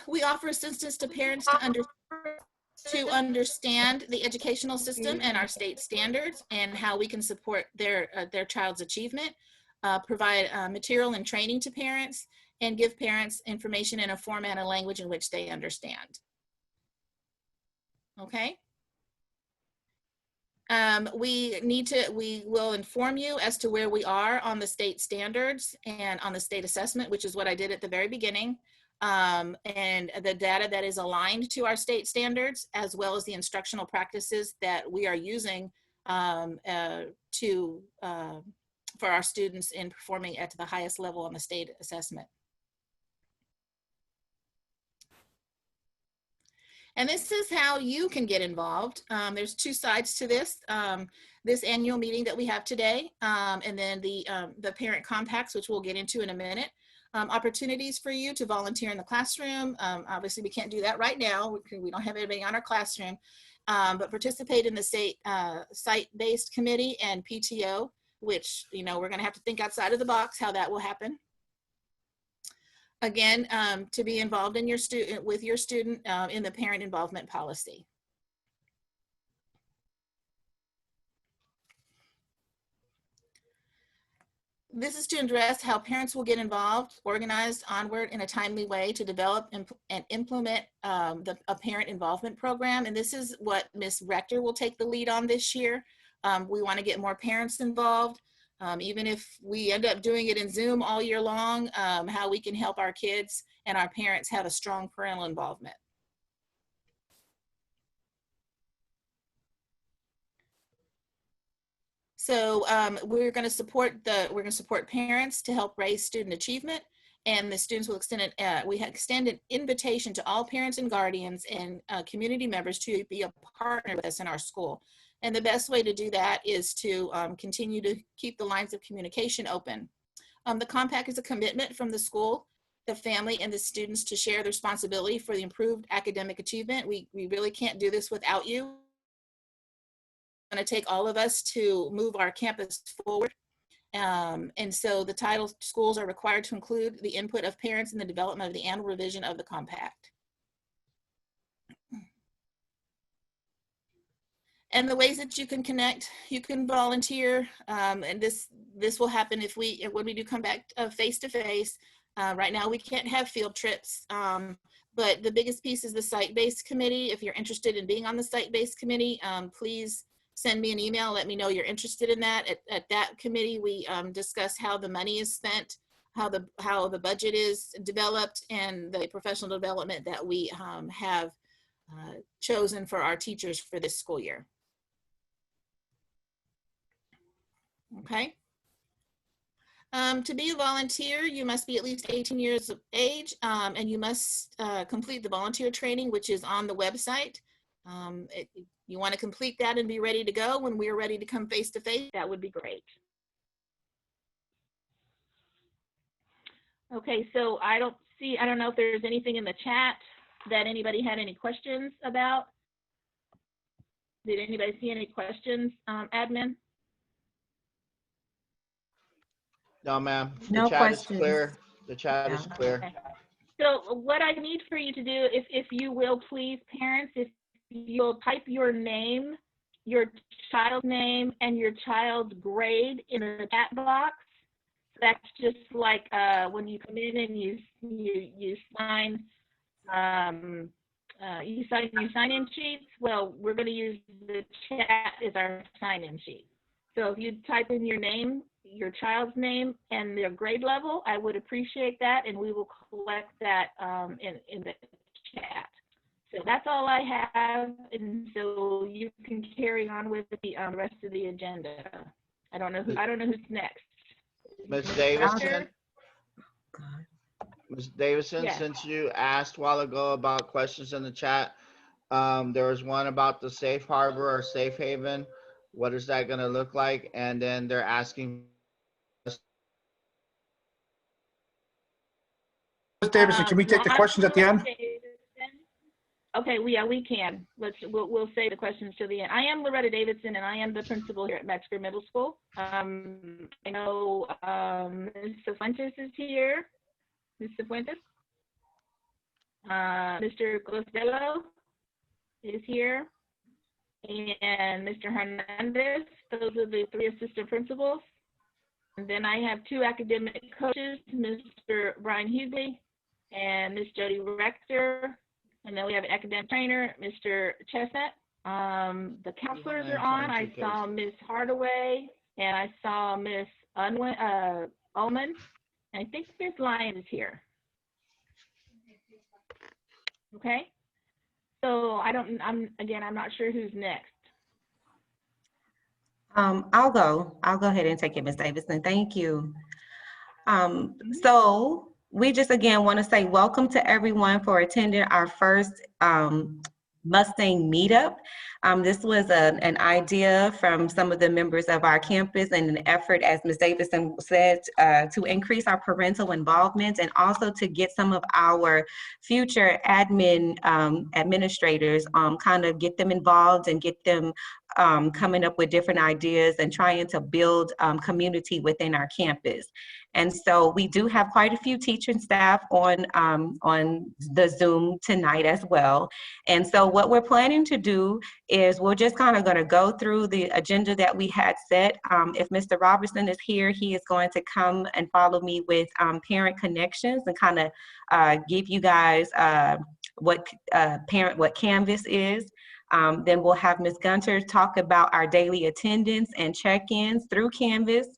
We offer assistance to parents to understand the educational system and our state standards and how we can support their child's achievement, provide material and training to parents, and give parents information in a format and language in which they understand. Okay. We will inform you as to where we are on the state standards and on the state assessment, which is what I did at the very beginning. And the data that is aligned to our state standards, as well as the instructional practices that we are using for our students in performing at the highest level on the state assessment. And this is how you can get involved. There's two sides to this. This annual meeting that we have today, and then the parent compacts, which we'll get into in a minute. Opportunities for you to volunteer in the classroom. Obviously, we can't do that right now. We don't have anybody on our classroom, but participate in the state site-based committee and PTO, which, you know, we're gonna have to think outside of the box how that will happen. Again, to be involved in with your student in the parent involvement policy. This is to address how parents will get involved, organized onward in a timely way to develop and implement a parent involvement program. And this is what Ms. Rector will take the lead on this year. We want to get more parents involved, even if we end up doing it in Zoom all year long, how we can help our kids and our parents have a strong parental involvement. So we're going to support parents to help raise student achievement, and the students will extend an invitation to all parents and guardians and community members to be a partner with us in our school. And the best way to do that is to continue to keep the lines of communication open. The compact is a commitment from the school, the family, and the students to share the responsibility for the improved academic achievement. We really can't do this without you. Going to take all of us to move our campus forward. And so the title schools are required to include the input of parents in the development of the annual revision of the compact. And the ways that you can connect, you can volunteer, and this will happen when we do come back face to face. Right now we can't have field trips, but the biggest piece is the site-based committee. If you're interested in being on the site-based committee, please send me an email, let me know you're interested in that. At that committee, we discuss how the money is spent, how the budget is developed, and the professional development that we have chosen for our teachers for this school year. Okay. To be a volunteer, you must be at least 18 years of age, and you must complete the volunteer training, which is on the website. You want to complete that and be ready to go when we're ready to come face to face, that would be great. Okay, so I don't know if there's anything in the chat that anybody had any questions about. Did anybody see any questions, admin? No, ma'am. No the chat questions. Is clear. The chat is clear. Okay. So what I need for you to do, if you will, please, parents, if you'll type your name, your child's name, and your child's grade in the chat box. That's just like when you come in and you sign your sign-in sheets. Well, we're going to use the chat as our sign-in sheet. So if you type in your name, your child's name, and their grade level, I would appreciate that, and we will collect that in the chat. So that's all I have, and so you can carry on with the rest of the agenda. I don't know who's next. Ms. Davison. Ms. Davison, Yes. Since you asked a while ago about questions in the chat, there was one about the safe harbor or safe haven. What is that going to look like? And then they're asking. Ms. Davison, can we take the questions at the end? Okay, we can. We'll save the questions to the end. I am Loretta Davidson, and I am the principal here at Metzger Middle School. I know Ms. Fuentes is here. Ms. Fuentes? Mr. Costello is here, and Mr. Hernandez. Those are the 3 assistant principals. And then I have 2 academic coaches, Mr. Brian Hughley and Miss Jody Rector. And then we have an academic trainer, Mr. Chestnut. The counselors are on. I saw Miss Hardaway and I saw Miss Ullman. And I think Miss Lyons is here. Okay. So I'm not sure who's next. I'll go ahead and take it, Ms. Davidson. Thank you. So we just again want to say welcome to everyone for attending our first Mustang Meetup. This was an idea from some of the members of our campus and an effort, as Ms. Davidson said, to increase our parental involvement and also to get some of our future administrators, kind of get them involved and get them coming up with different ideas and trying to build community within our campus. And so we do have quite a few teaching staff on the Zoom tonight as well. And so what we're planning to do is we're just kind of going to go through the agenda that we had set. If Mr. Robertson is here, he is going to come and follow me with parent connections and kind of give you guys what Canvas is. Then we'll have Ms. Gunter talk about our daily attendance and check-ins through Canvas.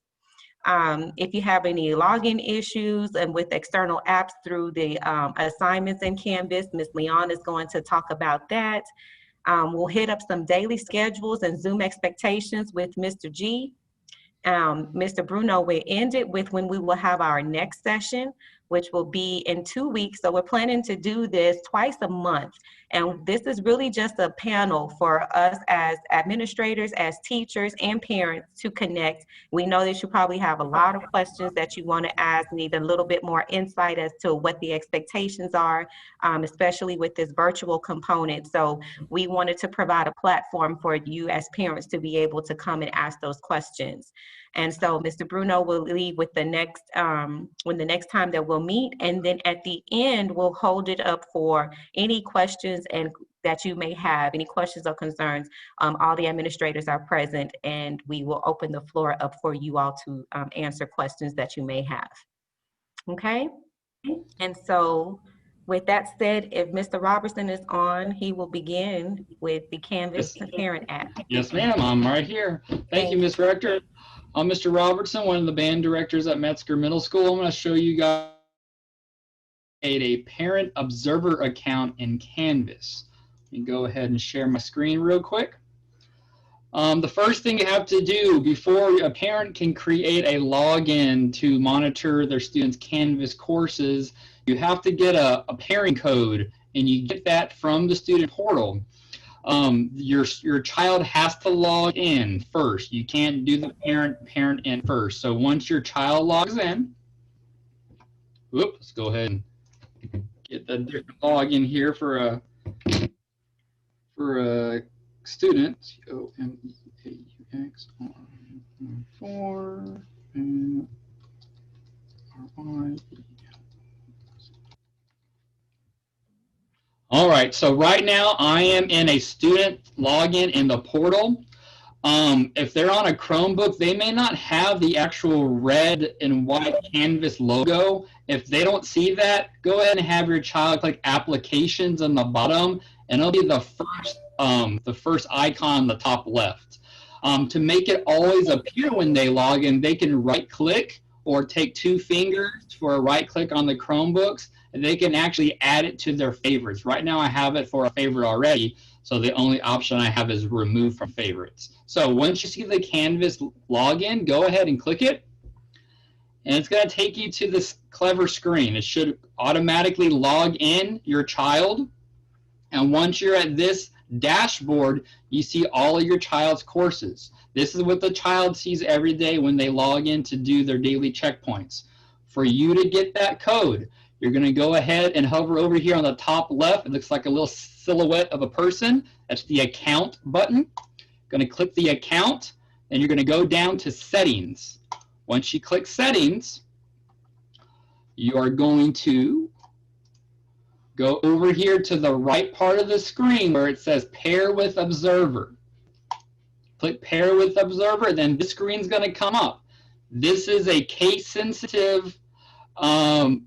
If you have any login issues and with external apps through the assignments in Canvas, Ms. Leon is going to talk about that. We'll hit up some daily schedules and Zoom expectations with Mr. G. Mr. Bruno will end it with when we will have our next session, which will be in 2 weeks. So we're planning to do this twice a month. And this is really just a panel for us as administrators, as teachers, and parents to connect. We know that you probably have a lot of questions that you want to ask, need a little bit more insight as to what the expectations are, especially with this virtual component. So we wanted to provide a platform for you as parents to be able to come and ask those questions. And so Mr. Bruno will leave with the next time that we'll meet. And then at the end, we'll hold it up for any questions and that you may have, any questions or concerns. All the administrators are present and we will open the floor up for you all to answer questions that you may have. Okay? And so with that said, if Mr. Robertson is on, he will begin with the Canvas Parent app. Yes, ma'am, I'm right here. Thank you, Ms. Rector. I'm Mr. Robertson, one of the band directors at Metzger Middle School. I'm going to show you guys a parent observer account in Canvas. Let me go ahead and share my screen real quick. The first thing you have to do before a parent can create a login to monitor their students' Canvas courses, you have to get a pairing code, and you get that from the student portal. Your child has to log in first. You can't do the parent in first. So once your child logs in, let's go ahead and get the different login here for a student. O-M-E-A-U-X 4 and R-I-E. All right, so right now I am in a student login in the portal. If they're on a Chromebook, they may not have the actual red and white Canvas logo. If they don't see that, go ahead and have your child click Applications on the bottom, and it'll be the first icon on the top left. To make it always appear when they log in, they can right-click or take 2 fingers for a right-click on the Chromebooks, and they can actually add it to their favorites. Right now I have it for a favorite already, so the only option I have is remove from favorites. So once you see the Canvas login, go ahead and click it, and it's going to take you to this clever screen. It should automatically log in your child, and once you're at this dashboard, you see all of your child's courses. This is what the child sees every day when they log in to do their daily checkpoints. For you to get that code, you're going to go ahead and hover over here on the top left. It looks like a little silhouette of a person. That's the account button. Going to click the account, and you're going to go down to settings. Once you click settings, you are going to Go over here to the right part of the screen where it says pair with observer. Click pair with observer, then this screen's going to come up. This is a case sensitive pairing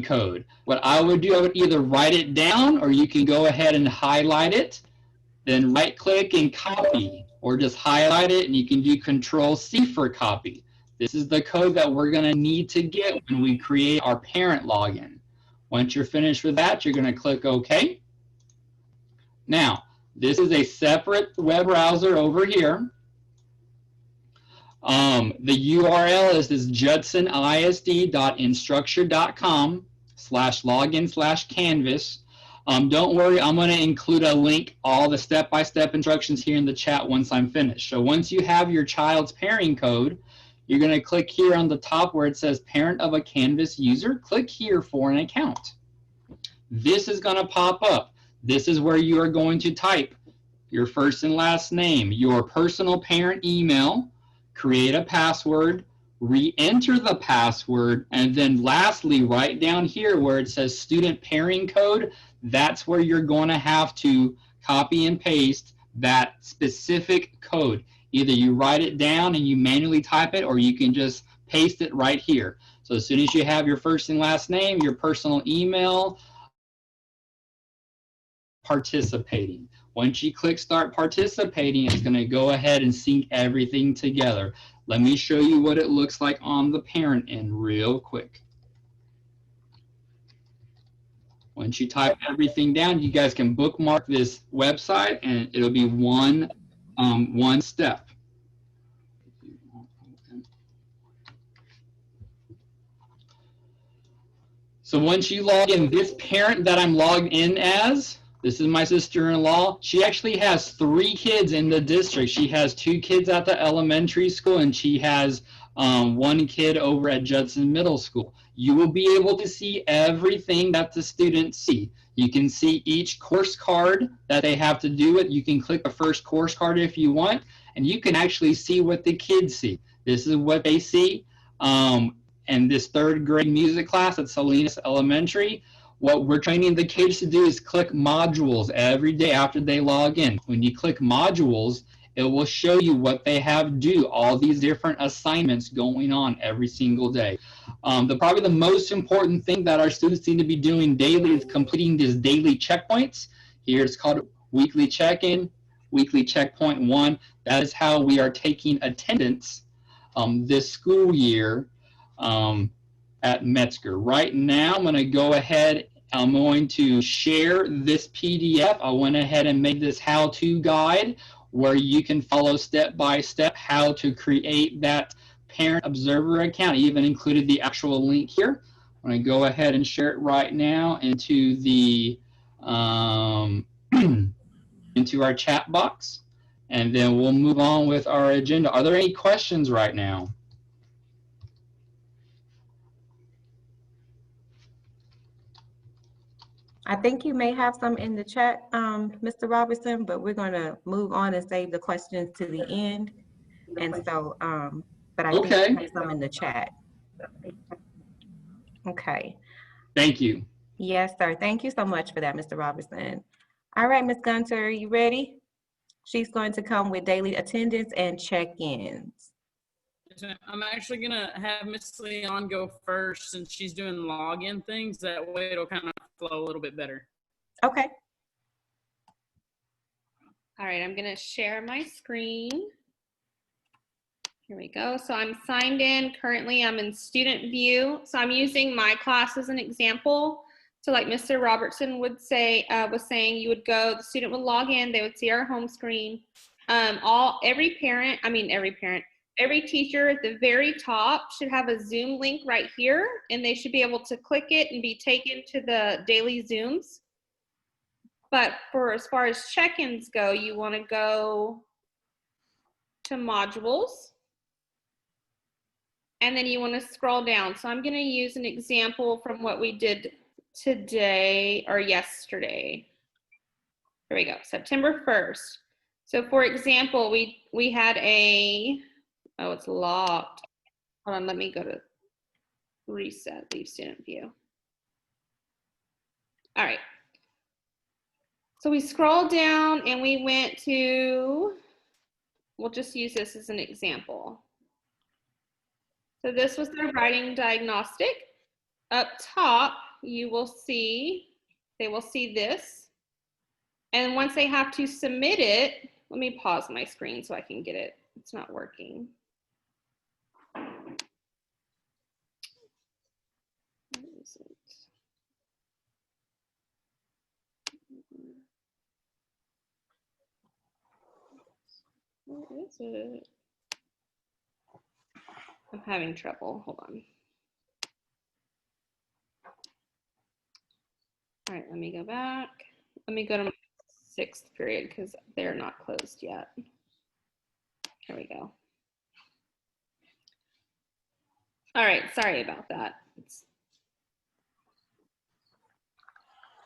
code. What I would do, I would either write it down or you can go ahead and highlight it, then right click and copy, or just highlight it and you can do Control-C for copy. This is the code that we're going to need to get when we create our parent login. Once you're finished with that, you're going to click OK. Now, this is a separate web browser over here. The URL is this judsonisd.instructure.com/login/canvas. Don't worry, I'm going to include a link, all the step-by-step instructions here in the chat once I'm finished. So once you have your child's pairing code, you're going to click here on the top where it says parent of a Canvas user. Click here for an account. This is going to pop up. This is where you are going to type your first and last name, your personal parent email, create a password, re-enter the password, and then lastly, right down here where it says student pairing code, that's where you're going to have to copy and paste that specific code. Either you write it down and you manually type it, or you can just paste it right here. So as soon as you have your first and last name, your personal email, participating. Once you click start participating, it's going to go ahead and sync everything together. Let me show you what it looks like on the parent end real quick. Once you type everything down, you guys can bookmark this website and it'll be one step. So once you log in, this parent that I'm logged in as, this is my sister-in-law. She actually has 3 kids in the district. She has 2 kids at the elementary school, and she has 1 kid over at Judson Middle School. You will be able to see everything that the students see. You can see each course card that they have to do it. You can click the first course card if you want, and you can actually see what the kids see. This is what they see in this 3rd grade music class at Salinas Elementary. What we're training the kids to do is click modules every day after they log in. When you click modules, it will show you what they have to do, all these different assignments going on every single day. Probably the most important thing that our students need to be doing daily is completing these daily checkpoints. Here it's called weekly check-in, weekly checkpoint 1. That is how we are taking attendance this school year at Metzger. Right now, I'm going to go ahead, I'm going to share this PDF. I went ahead and made this how-to guide where you can follow step-by-step how to create that parent observer account. I even included the actual link here. I'm going to go ahead and share it right now into the into our chat box, and then we'll move on with our agenda. Are there any questions right now? I think you may have some in the chat, Mr. Robertson, but we're going to move on and save the questions to the end. And so, but I think you have some in the chat. Okay. Thank you. Yes, sir. Thank you so much for that, Mr. Robertson. All right, Ms. Gunter, are you ready? She's going to come with daily attendance and check-ins. I'm actually gonna have Miss Leon go first since she's doing login things. That way it'll kind of flow a little bit better. Okay. All right, I'm gonna share my screen. Here we go. So I'm signed in. Currently, I'm in student view. So I'm using my class as an example. So like Mr. Robertson would say, was saying, you would go, the student would log in, they would see our home screen. Every teacher at the very top should have a Zoom link right here, and they should be able to click it and be taken to the daily Zooms. But for as far as check-ins go, you want to go to modules, and then you want to scroll down. So I'm going to use an example from what we did today or yesterday. Here we go, September 1st. So for example, we had a, oh, it's locked. Hold on, let me go to reset, leave student view. All right. So we scrolled down and we went to, we'll just use this as an example. So this was their writing diagnostic. Up top, you will see, they will see this. And once they have to submit it, let me pause my screen so I can get it. It's not working. Where is it? Where is it? I'm having trouble. Hold on. All right, let me go back. Let me go to my 6th period because they're not closed yet. Here we go. All right, sorry about that.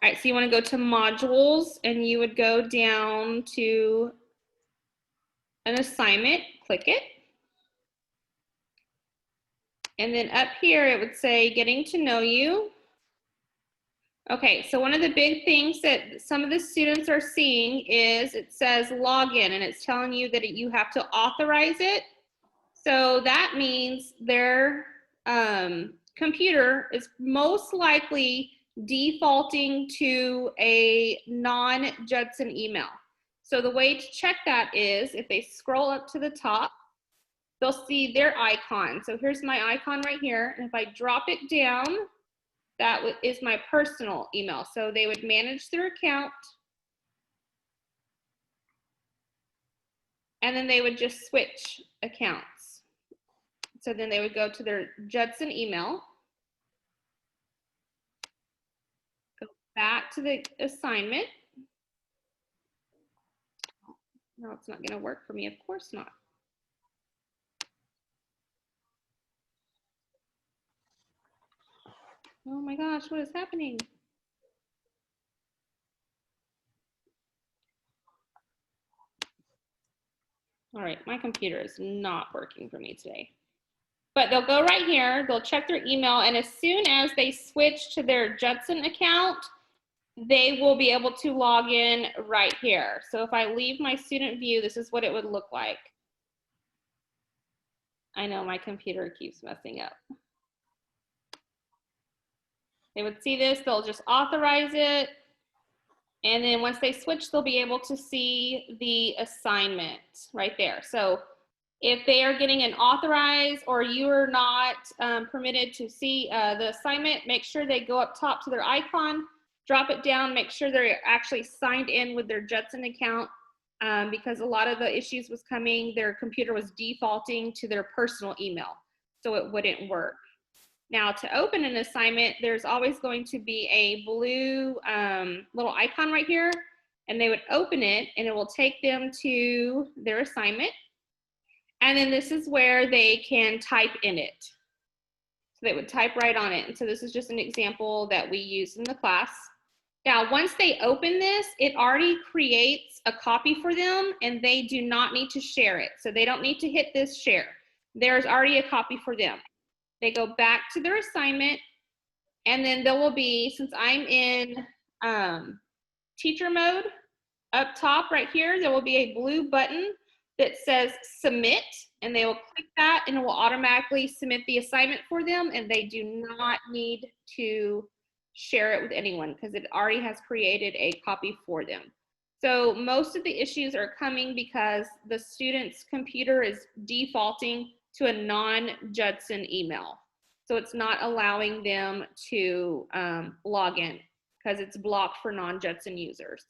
All right, so you want to go to modules and you would go down to an assignment, click it. And then up here, it would say getting to know you. Okay, so one of the big things that some of the students are seeing is it says login and it's telling you that you have to authorize it. So that means their computer is most likely defaulting to a non-Judson email. So the way to check that is if they scroll up to the top, they'll see their icon. So here's my icon right here. And if I drop it down, that is my personal email. So they would manage their account. And then they would just switch accounts. So then they would go to their Judson email. Go back to the assignment. No, it's not going to work for me. Of course not. Oh my gosh, what is happening? All right, my computer is not working for me today. But they'll go right here, they'll check their email, and as soon as they switch to their Judson account, they will be able to log in right here. So if I leave my student view, this is what it would look like. I know my computer keeps messing up. They would see this, they'll just authorize it. And then once they switch, they'll be able to see the assignment right there. So if they are getting an authorize or you are not permitted to see the assignment, make sure they go up top to their icon, drop it down, make sure they're actually signed in with their Judson account because a lot of the issues was coming, their computer was defaulting to their personal email, so it wouldn't work. Now to open an assignment, there's always going to be a blue little icon right here, and they would open it and it will take them to their assignment. And then this is where they can type in it. So they would type right on it. And so this is just an example that we use in the class. Now, once they open this, it already creates a copy for them and they do not need to share it. So they don't need to hit this share. There's already a copy for them. They go back to their assignment and then there will be, since I'm in teacher mode, up top right here, there will be a blue button that says submit, and they will click that and it will automatically submit the assignment for them, and they do not need to share it with anyone because it already has created a copy for them. So most of the issues are coming because the student's computer is defaulting to a non-Judson email. So it's not allowing them to log in because it's blocked for non-Judson users.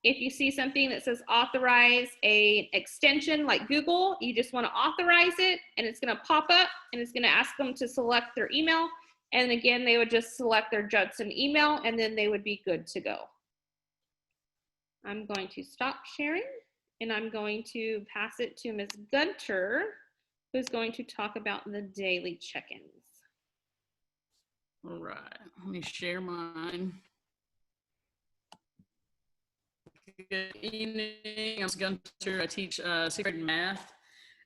If you see something that says authorize a extension like Google, you just want to authorize it and it's going to pop up and it's going to ask them to select their email. And again, they would just select their Judson email and then they would be good to go. I'm going to stop sharing and I'm going to pass it to Ms. Gunter, who's going to talk about the daily check-ins. All right, let me share mine. Good evening, I'm Gunter. I teach 6th grade math.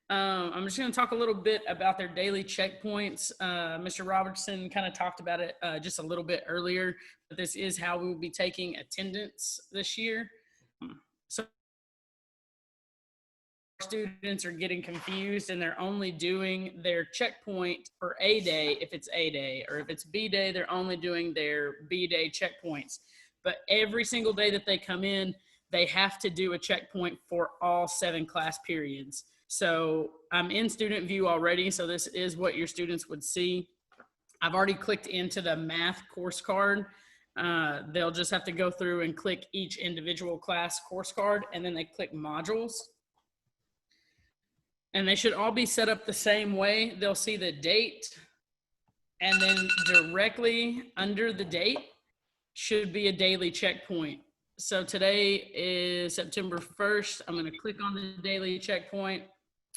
I'm just going to talk a little bit about their daily checkpoints. Mr. Robertson kind of talked about it just a little bit earlier, but this is how we will be taking attendance this year. So students are getting confused and they're only doing their checkpoint for A day if it's A day, or if it's B day, they're only doing their B day checkpoints. But every single day that they come in, they have to do a checkpoint for all 7 class periods. So I'm in student view already, so this is what your students would see. I've already clicked into the math course card. They'll just have to go through and click each individual class course card, and then they click modules. And they should all be set up the same way. They'll see the date, and then directly under the date should be a daily checkpoint. So today is September 1st. I'm going to click on the daily checkpoint.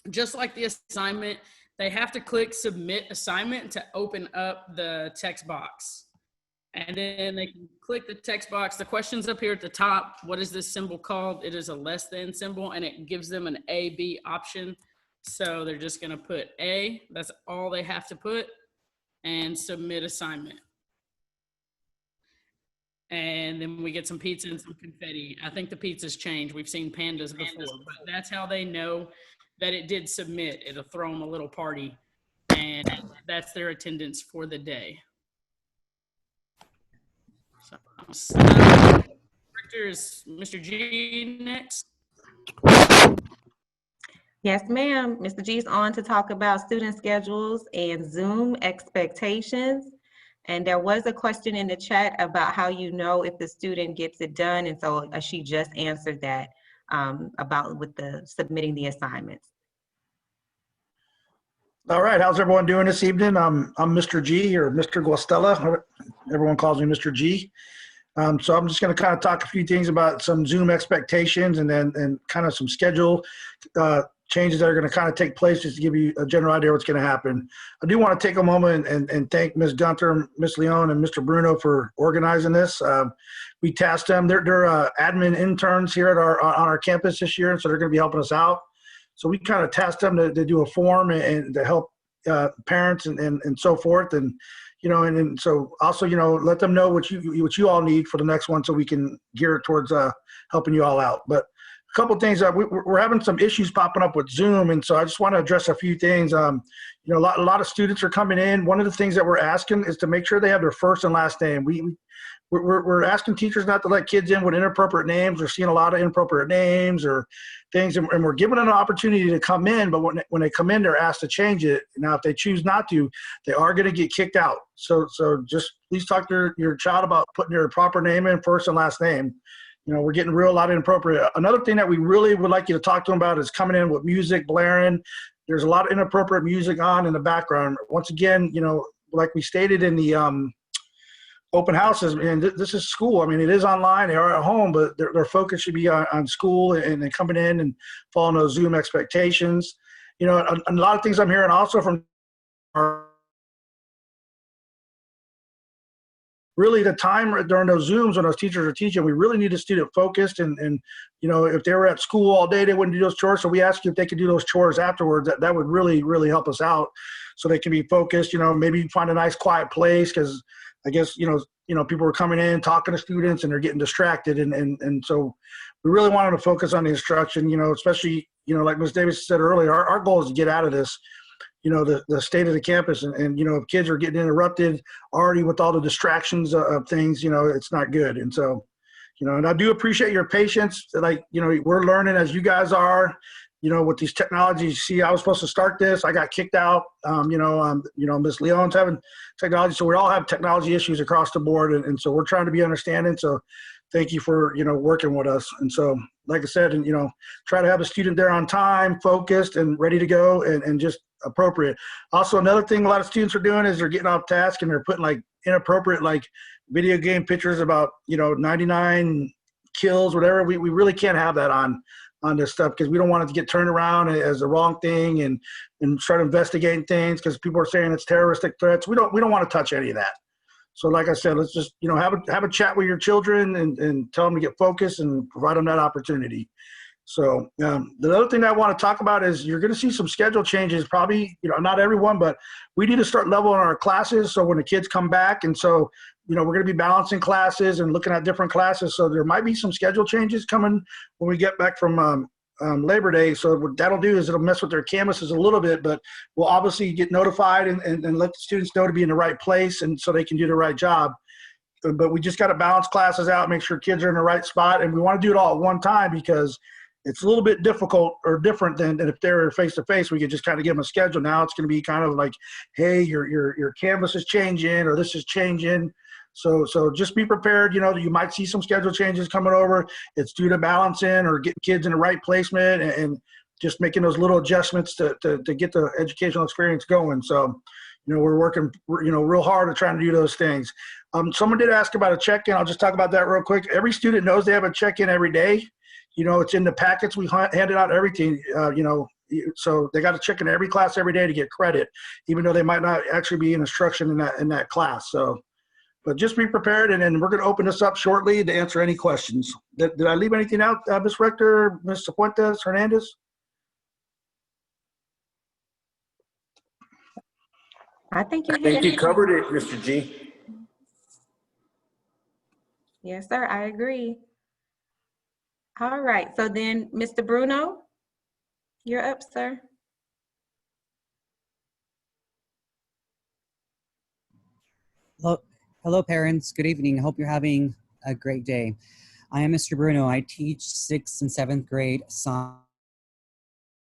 Just like the assignment, they have to click submit assignment to open up the text box. And then they can click the text box. The question's up here at the top. What is this symbol called? It is a less than symbol, and it gives them an A, B option. So they're just going to put A. That's all they have to put, and submit assignment. And then we get some pizza and some confetti. I think the pizza's changed. We've seen pandas before, but that's how they know that it did submit. It'll throw them a little party, and that's their attendance for the day. So, Director is Mr. G next. Yes, ma'am. Mr. G's on to talk about student schedules and Zoom expectations. And there was a question in the chat about how you know if the student gets it done. And so she just answered that about with the submitting the assignments. All right, how's everyone doing this evening? I'm Mr. G, or Mr. Guastella. Everyone calls me Mr. G. So I'm just going to kind of talk a few things about some Zoom expectations and kind of some schedule changes that are going to kind of take place, just to give you a general idea what's going to happen. I do want to take a moment and thank Ms. Gunther, Ms. Leon, and Mr. Bruno for organizing this. We tasked them. They're admin interns here at on our campus this year, and so they're going to be helping us out. So we kind of tasked them to do a form and to help parents and so forth. And and so also, let them know what you all need for the next one, so we can gear it towards helping you all out. But a couple of things, we're having some issues popping up with Zoom, and so I just want to address a few things. A lot of students are coming in. One of the things that we're asking is to make sure they have their first and last name. We're asking teachers not to let kids in with inappropriate names. We're seeing a lot of inappropriate names or things, and we're giving them an opportunity to come in, but when they come in, they're asked to change it. Now, if they choose not to, they are going to get kicked out. So just please talk to your child about putting your proper name in, first and last name. We're getting a lot of inappropriate. Another thing that we really would like you to talk to them about is coming in with music blaring. There's a lot of inappropriate music on in the background. Once again, like we stated in the open houses, and this is school. I mean, it is online, they are at home, but their focus should be on school and coming in and following those Zoom expectations. A lot of things I'm hearing also from really the time during those Zooms when those teachers are teaching, we really need a student focused and if they were at school all day, they wouldn't do those chores. So we asked you if they could do those chores afterwards. That would really, really help us out so they can be focused. Maybe find a nice quiet place, because I guess, people are coming in, talking to students, and they're getting distracted. And so we really want them to focus on the instruction, especially, like Ms. Davis said earlier, our goal is to get out of this, the state of the campus. And if kids are getting interrupted already with all the distractions of things, it's not good. And so, and I do appreciate your patience. Like, we're learning as you guys are. With these technologies. See, I was supposed to start this. I got kicked out. Ms. Leon's having technology. So we all have technology issues across the board. And so we're trying to be understanding. So thank you for, working with us. And so, like I said, try to have a student there on time, focused and ready to go and just appropriate. Also, another thing a lot of students are doing is they're getting off task and they're putting like inappropriate, like video game pictures about, 99 kills, whatever. We really can't have that on this stuff, because we don't want it to get turned around as the wrong thing and start investigating things because people are saying it's terroristic threats. We don't want to touch any of that. So like I said, let's just, have a chat with your children and tell them to get focused and provide them that opportunity. So the other thing that I want to talk about is you're going to see some schedule changes, probably, not everyone, but we need to start leveling our classes. So when the kids come back, and so, we're going to be balancing classes and looking at different classes. So there might be some schedule changes coming when we get back from Labor Day. So what that'll do is it'll mess with their canvases a little bit, but we'll obviously get notified and let the students know to be in the right place and so they can do the right job. But we just got to balance classes out, make sure kids are in the right spot. And we want to do it all at one time because it's a little bit difficult or different than if they're face to face. We could just kind of give them a schedule. Now it's going to be kind of like, hey, your canvas is changing or this is changing. So just be prepared. You might see some schedule changes coming over. It's due to balancing or getting kids in the right placement and just making those little adjustments to get the educational experience going. So, we're working, real hard at trying to do those things. Someone did ask about a check-in. I'll just talk about that real quick. Every student knows they have a check-in every day. It's in the packets. We handed out everything, so they got to check in every class every day to get credit, even though they might not actually be in instruction in that class. So, but just be prepared, and then we're going to open this up shortly to answer any questions. Did I leave anything out, Ms. Rector, Ms. Fuentes, Hernandez? I think you I think hit you it. covered it, Mr. G. Yes, sir, I agree. All right, so then, Mr. Bruno, you're up, sir. Hello, parents. Good evening. I hope you're having a great day. I am Mr. Bruno. I teach 6th and 7th grade science.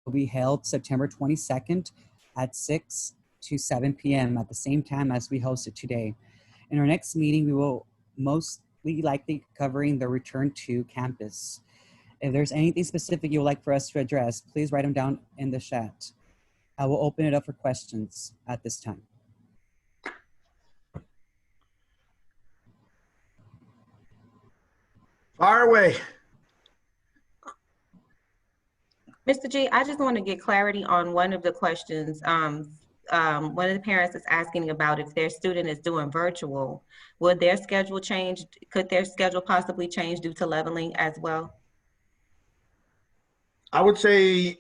Will be held September 22nd at 6 to 7 p.m. at the same time as we hosted today. In our next meeting, we will mostly likely covering the return to campus. If there's anything specific you would like for us to address, please write them down in the chat. I will open it up for questions at this time. Fire away. Mr. G, I just want to get clarity on one of the questions. One of the parents is asking about if their student is doing virtual, would their schedule change? Could their schedule possibly change due to leveling as well? I would say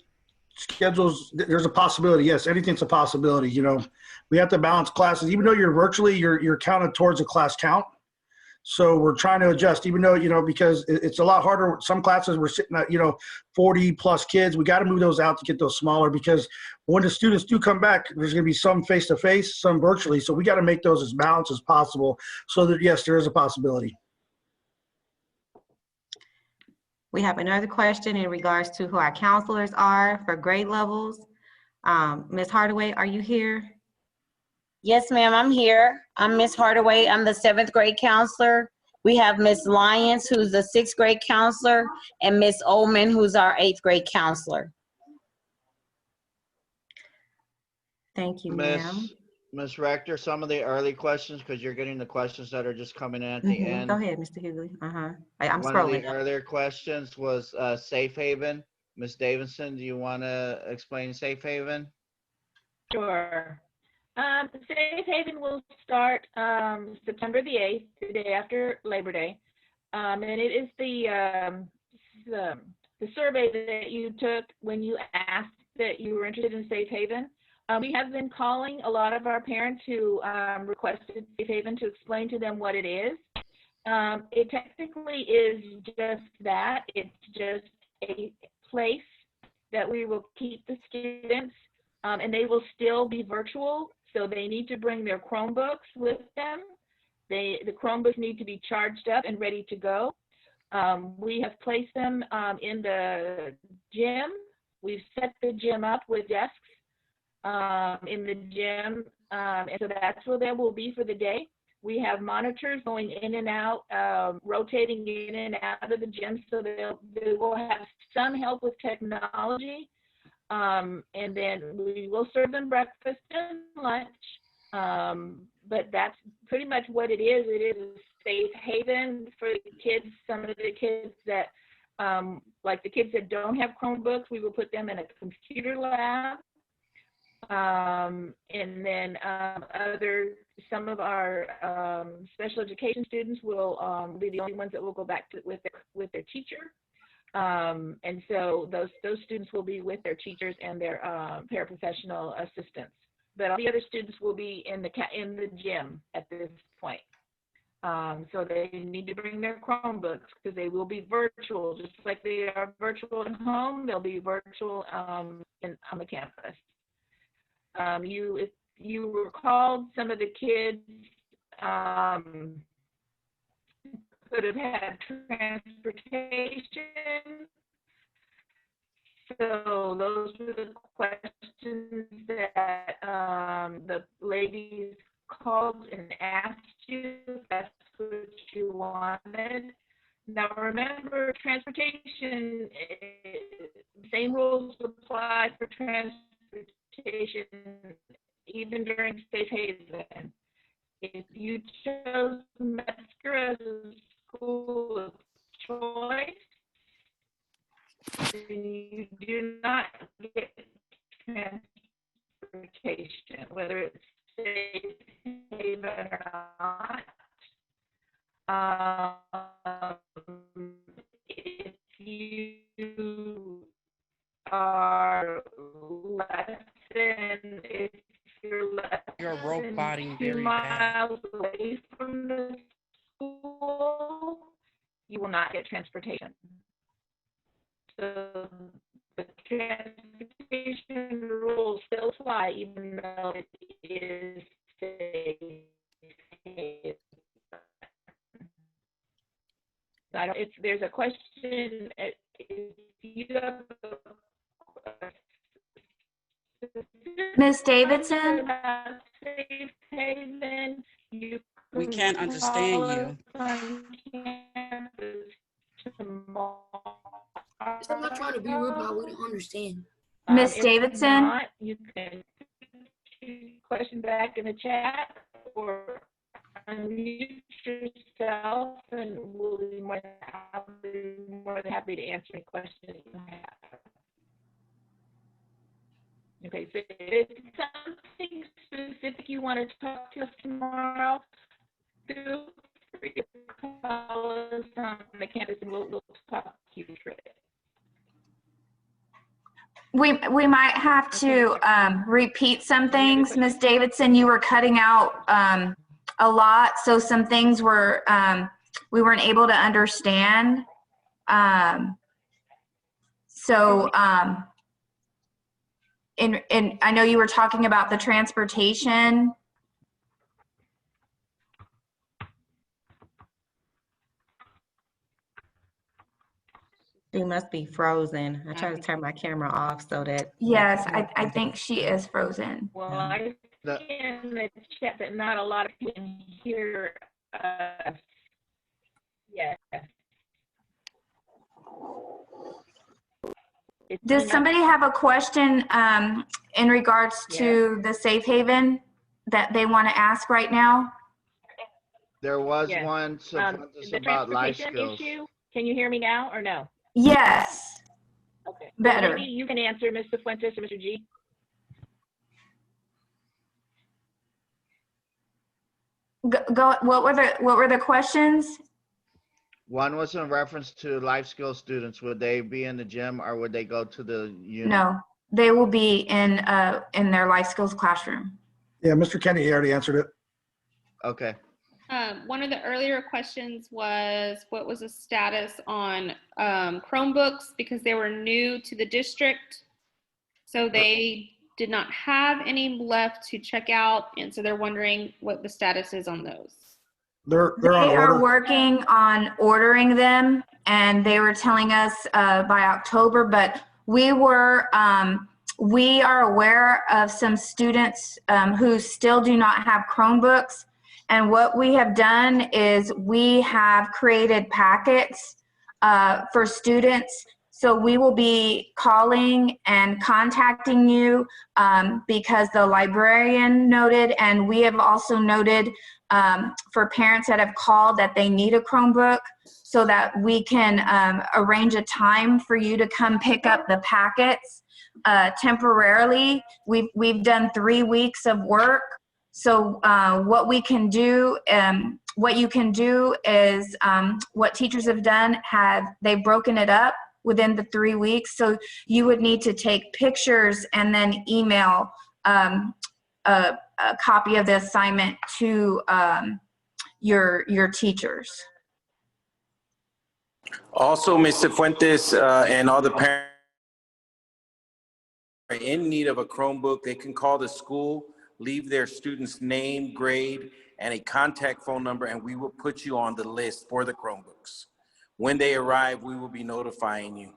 schedules, there's a possibility. Yes, anything's a possibility. We have to balance classes. Even though you're virtually, you're counted towards a class count. So we're trying to adjust, even though, because it's a lot harder. Some classes we're sitting at, 40 plus kids. We got to move those out to get those smaller because when the students do come back, there's going to be some face-to-face, some virtually. So we got to make those as balanced as possible so that, yes, there is a possibility. We have another question in regards to who our counselors are for grade levels. Ms. Hardaway, are you here? Yes, ma'am, I'm here. I'm Miss Hardaway. I'm the 7th grade counselor. We have Miss Lyons, who's the 6th grade counselor, and Miss Ullman, who's our 8th grade counselor. Thank you, ma'am. Ms. Rector, some of the early questions, because you're getting the questions that are just coming in at the end. Go ahead, Mr. Hughley. I'm One scrolling. of the earlier questions was Safe Haven. Ms. Davidson, do you want to explain Safe Haven? Sure. Safe Haven will start September the 8th, the day after Labor Day. And it is the survey that you took when you asked that you were interested in Safe Haven. We have been calling a lot of our parents who requested Safe Haven to explain to them what it is. It technically is just that. It's just a place that we will keep the students, and they will still be virtual. So they need to bring their Chromebooks with them. The Chromebooks need to be charged up and ready to go. We have placed them in the gym. We've set the gym up with desks in the gym, and so that's where they will be for the day. We have monitors going in and out, rotating in and out of the gym, so they will have some help with technology. And then we will serve them breakfast and lunch. But that's pretty much what it is. It is a safe haven for the kids. Some of the kids that, like the kids that don't have Chromebooks, we will put them in a computer lab. And then some of our special education students will be the only ones that will go back to with their teacher. And so those students will be with their teachers and their paraprofessional assistants. But all the other students will be in the gym at this point. So they need to bring their Chromebooks because they will be virtual, just like they are virtual at home. They'll be virtual on the campus. If you recalled, some of the kids could have had transportation. So those were the questions that the ladies called and asked you if that's what you wanted. Now remember, transportation, same rules apply for transportation even during Safe Haven. If you chose Metzger as a school of choice, then you do not get transportation, whether it's Safe Haven or not. If you are less than, if you're less You're than roboting 2 very bad. miles away from the school, you will not get transportation. So the transportation rules still apply, even though it is safe. If there's a question, if you have Miss Davidson? about Safe Haven, you We can can't understand call you. us on campus tomorrow. I'm not trying to be rude, but I wouldn't understand. Miss If Davidson? not, you can put your question back in the chat or unmute yourself, and we'll be more than happy to answer any questions you have. Okay, so if it's something specific you want to talk to us tomorrow, feel free to call us on the campus and we'll talk to you through it. We might have to repeat some things. Miss Davidson, you were cutting out a lot, so some things were we weren't able to understand. And I know you were talking about the transportation. She must be frozen. I try to turn my camera off so that. Yes, I think she is frozen. Well, I see in the chat that not a lot of people can hear us. Yes. Does somebody have a question in regards to the Safe Haven that they want to ask right now? There was Yes. one The about life transportation skills. issue, can you hear me now or no? Yes. Okay. Better. Maybe you can answer, Mr. Fuentes or Mr. G. Go. What were the questions? One was in reference to life skills students. Would they be in the gym or would they go to the unit? No, they will be in their life skills classroom. Yeah, Mr. Kennedy already answered it. Okay. One of the earlier questions was what was the status on Chromebooks because they were new to the district. So they did not have any left to check out. And so they're wondering what the status is on those. They're They on are order. working on ordering them, and they were telling us by October, but we are aware of some students who still do not have Chromebooks. And what we have done is we have created packets for students. So we will be calling and contacting you because the librarian noted, and we have also noted for parents that have called that they need a Chromebook so that we can arrange a time for you to come pick up the packets temporarily. We've done 3 weeks of work. So what we can do, what you can do is what teachers have done, they've broken it up within the 3 weeks. So you would need to take pictures and then email a copy of the assignment to your teachers. Also, Mr. Fuentes and all the parents are in need of a Chromebook, they can call the school, leave their student's name, grade, and a contact phone number, and we will put you on the list for the Chromebooks. When they arrive, we will be notifying you.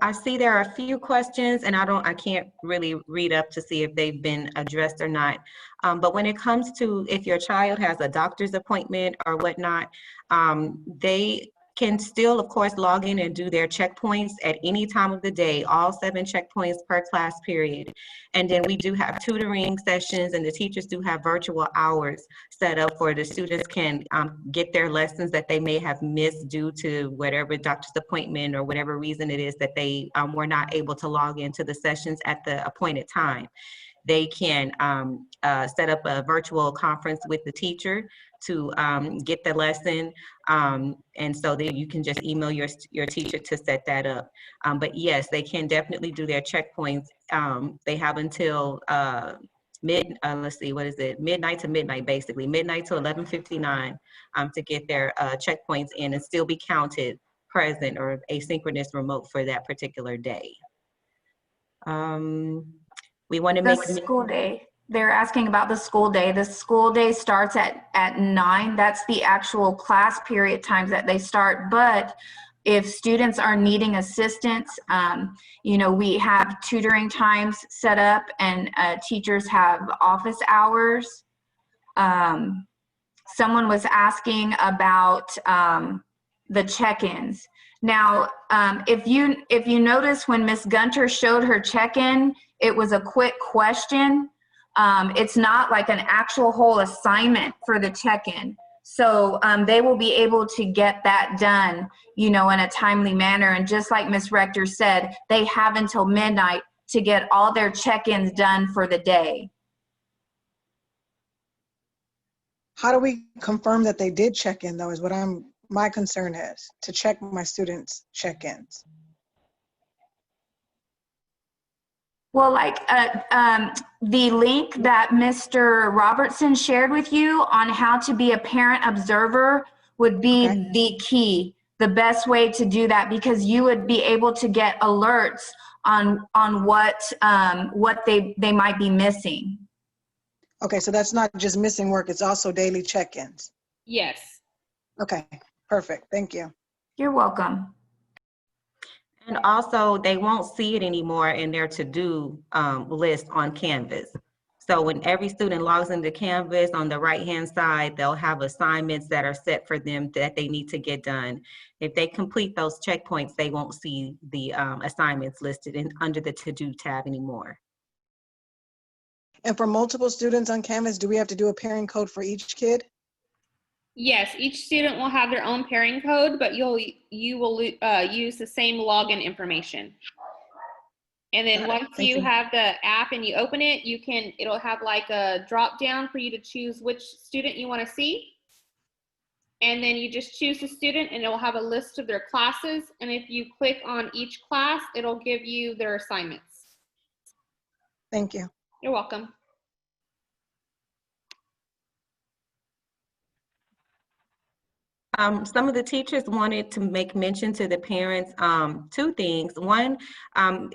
I see there are a few questions, and I can't really read up to see if they've been addressed or not. But when it comes to if your child has a doctor's appointment or whatnot, they can still, of course, log in and do their checkpoints at any time of the day, all 7 checkpoints per class period. And then we do have tutoring sessions, and the teachers do have virtual hours set up for the students can get their lessons that they may have missed due to whatever doctor's appointment or whatever reason it is that they were not able to log into the sessions at the appointed time. They can set up a virtual conference with the teacher to get the lesson, and so that you can just email your teacher to set that up. But yes, they can definitely do their checkpoints. They have until let's see, what is it? Midnight to midnight, basically. Midnight to 11:59 to get their checkpoints in and still be counted present or asynchronous remote for that particular day. We want to The make school day. They're asking about the school day. The school day starts at 9. That's the actual class period times that they start. But if students are needing assistance, you know, we have tutoring times set up, and teachers have office hours. Someone was asking about the check-ins. Now, if you notice when Ms. Gunter showed her check-in, it was a quick question. It's not like an actual whole assignment for the check-in. So they will be able to get that done, you know, in a timely manner. And just like Ms. Rector said, they have until midnight to get all their check-ins done for the day. How do we confirm that they did check in, though, is what my concern is, to check my students' check-ins. Well, like the link that Mr. Robertson shared with you on how to be a parent observer would be the key, the best way to do that, because you would be able to get alerts on what they might be missing. Okay, so that's not just missing work, it's also daily check-ins. Yes. Okay, perfect, thank you. You're welcome. And also, they won't see it anymore in their to-do list on Canvas. So when every student logs into Canvas, on the right-hand side, they'll have assignments that are set for them that they need to get done. If they complete those checkpoints, they won't see the assignments listed under the to-do tab anymore. And for multiple students on Canvas, do we have to do a pairing code for each kid? Yes, each student will have their own pairing code, but you will use the same login information. And then once you have the app and you open it, it'll have like a drop down for you to choose which student you want to see. And then you just choose the student and it'll have a list of their classes. And if you click on each class, it'll give you their assignments. Thank you. You're welcome. Some of the teachers wanted to make mention to the parents, 2 things. One,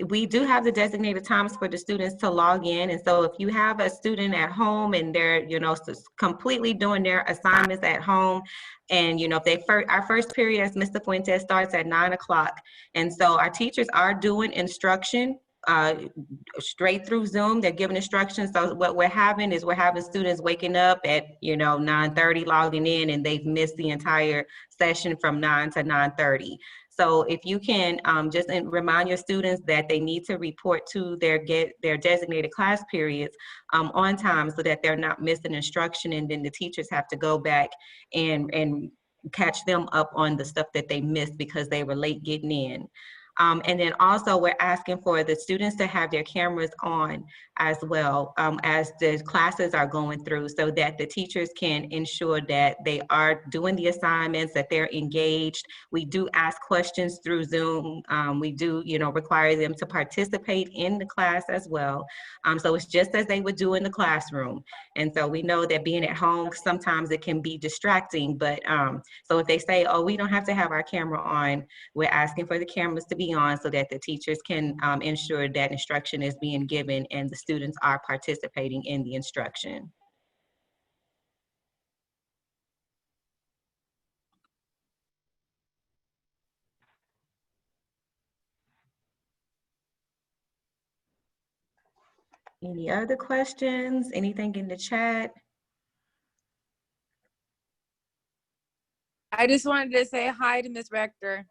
we do have the designated times for the students to log in. And so if you have a student at home and they're, you know, completely doing their assignments at home, and, you know, if our first period, as Mr. Fuentes, starts at 9 o'clock. And so our teachers are doing instruction straight through Zoom. They're giving instructions. So what we're having students waking up at, you know, 9:30 logging in, and they've missed the entire session from 9 to 9:30. So if you can just remind your students that they need to report to their designated class periods on time, so that they're not missing instruction, and then the teachers have to go back and catch them up on the stuff that they missed because they were late getting in. And then also we're asking for the students to have their cameras on as well as the classes are going through, so that the teachers can ensure that they are doing the assignments, that they're engaged. We do ask questions through Zoom. We do, require them to participate in the class as well. So it's just as they would do in the classroom. And so we know that being at home, sometimes it can be distracting, but so if they say, oh, we don't have to have our camera on, we're asking for the cameras to be on so that the teachers can ensure that instruction is being given and the students are participating in the instruction. Any other questions? Anything in the chat? I just wanted to say hi to Miss Rector.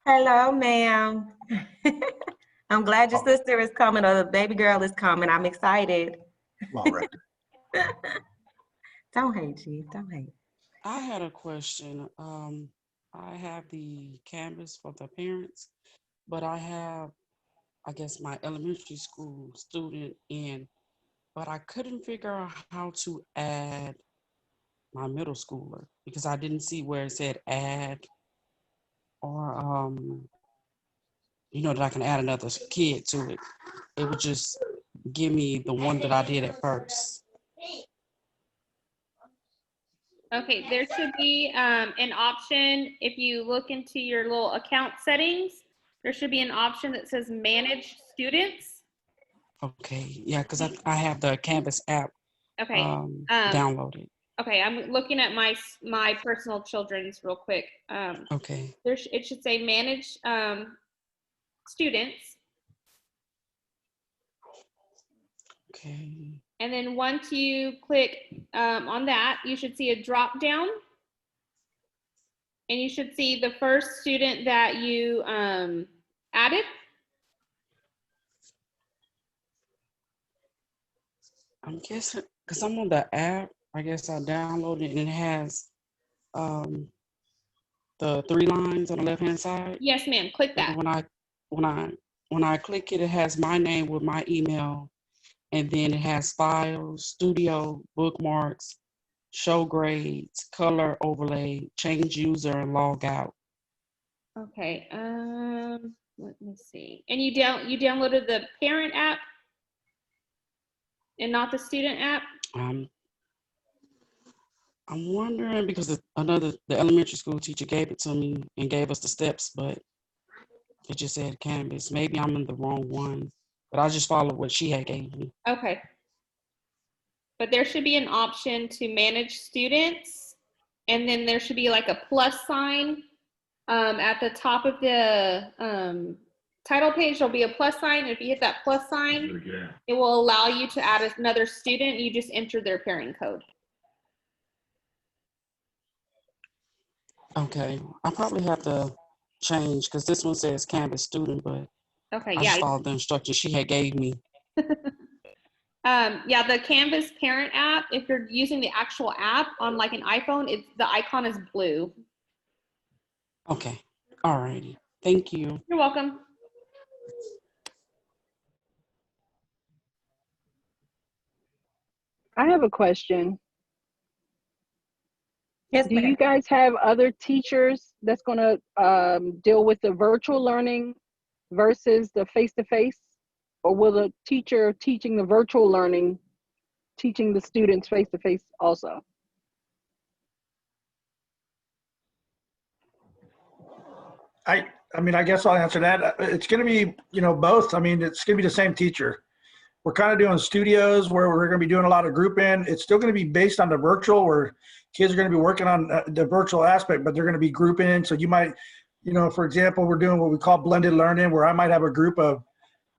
Hello, ma'am. I'm glad your sister is coming, or the baby girl is coming. I'm excited. Well, Rector. Don't hate, Chief. Don't hate. I had a question. I have the canvas for the parents, but I have, I guess, my elementary school student in, but I couldn't figure out how to add my middle schooler because I didn't see where it said add or, that I can add another kid to it. It would just give me the one that I did at first. Okay, there should be an option. If you look into your little account settings, there should be an option that says manage students. Okay, yeah, because I have the Canvas app Okay. downloaded. Okay, I'm looking at my personal children's real quick. Okay. It should say manage students. Okay. And then once you click on that, you should see a drop down. And you should see the first student that you added. I'm guessing, because I'm on the app, I guess I downloaded it and it has the 3 lines on the left-hand side. Yes, ma'am. Click that. When I click it, it has my name with my email, and then it has files, studio, bookmarks, show grades, color overlay, change user, and log out. Okay. Let me see. And you downloaded the parent app and not the student app? I'm wondering because the elementary school teacher gave it to me and gave us the steps, but it just said Canvas. Maybe I'm in the wrong one, but I just followed what she had gave me. Okay. But there should be an option to manage students, and then there should be like a plus sign at the top of the title page. There'll be a plus sign. If you hit that plus sign, it will allow you to add another student. You just enter their pairing code. Okay, I probably have to change because this one says Canvas student, but okay, I just followed the instructions she had gave me. Yeah, the Canvas parent app, if you're using the actual app on like an iPhone, the icon is blue. Okay, all righty. Thank you. You're welcome. I have a question. Yes, do you guys have other teachers that's going to deal with the virtual learning versus the face-to-face? Or will the teacher teaching the virtual learning teaching the students face-to-face also? I mean, I guess I'll answer that. It's going to be, both. I mean, it's going to be the same teacher. We're kind of doing studios where we're going to be doing a lot of grouping. It's still going to be based on the virtual, where kids are going to be working on the virtual aspect, but they're going to be grouping. So you might, for example, we're doing what we call blended learning, where I might have a group of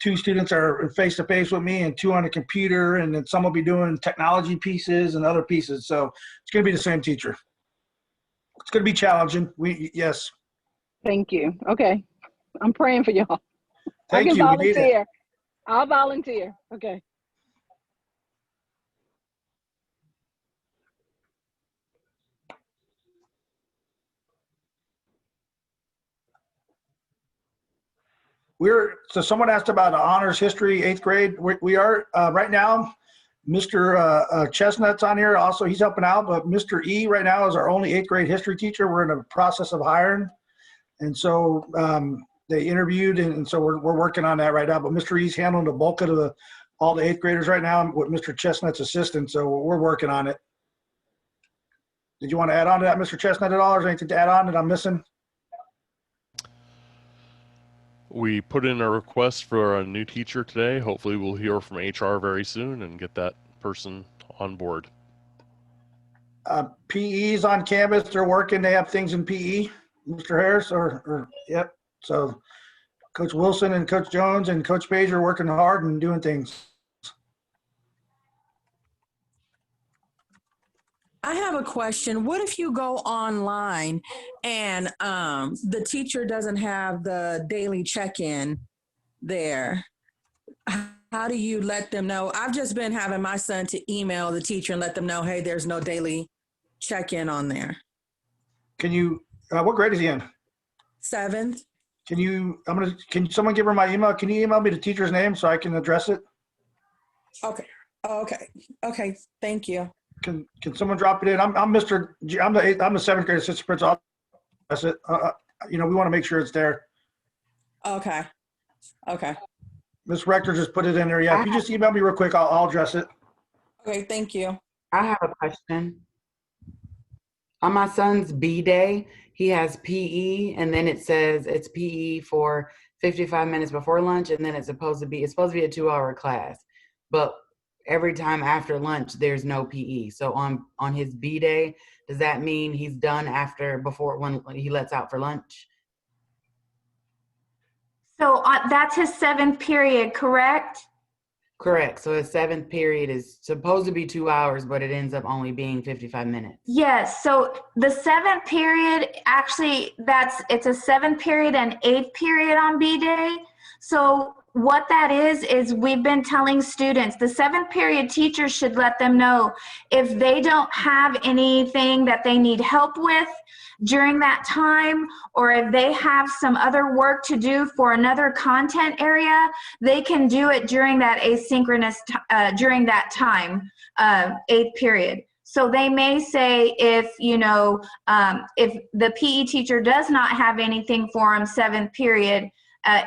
2 students are face-to-face with me and 2 on the computer, and then some will be doing technology pieces and other pieces. So it's going to be the same teacher. It's going to be challenging. Yes. Thank you. Okay. I'm praying for y'all. Thank I can you. We need it. volunteer. I'll volunteer. Okay. So someone asked about honors history, 8th grade. We are, right now, Mr. Chestnut's on here. Also, he's helping out, but Mr. E right now is our only 8th grade history teacher. We're in a process of hiring. And so they interviewed, and so we're working on that right now. But Mr. E's handling the bulk of all the 8th graders right now with Mr. Chestnut's assistant. So we're working on it. Did you want to add on to that, Mr. Chestnut, at all? Or is there anything to add on that I'm missing? We put in a request for a new teacher today. Hopefully we'll hear from HR very soon and get that person on board. PE's on campus. They're working. They have things in PE, Mr. Harris, yep. So Coach Wilson and Coach Jones and Coach Page are working hard and doing things. I have a question. What if you go online and the teacher doesn't have the daily check-in there? How do you let them know? I've just been having my son to email the teacher and let them know, hey, there's no daily check-in on there. Can you, what grade is he in? 7th. Can someone give her my email? Can you email me the teacher's name so I can address it? Okay. Okay. Thank you. Can someone drop it in? I'm Mr. G, I'm the 7th grade assistant principal. That's it. We want to make sure it's there. Okay. Ms. Rector just put it in there. Yeah, if you just email me real quick, I'll address it. Okay, thank you. I have a question. On my son's B day, he has PE, and then it says it's PE for 55 minutes before lunch, and then it's supposed to be a 2-hour class. But every time after lunch, there's no PE. So on his B day, does that mean he's done before when he lets out for lunch? So that's his 7th period, correct? Correct. So his 7th period is supposed to be 2 hours, but it ends up only being 55 minutes. Yes. So the 7th period, actually, it's a 7th period and 8th period on B day. So what that is we've been telling students, the 7th period teachers should let them know if they don't have anything that they need help with during that time, or if they have some other work to do for another content area, they can do it during that asynchronous, during that time, 8th period. So they may say if the PE teacher does not have anything for them 7th period,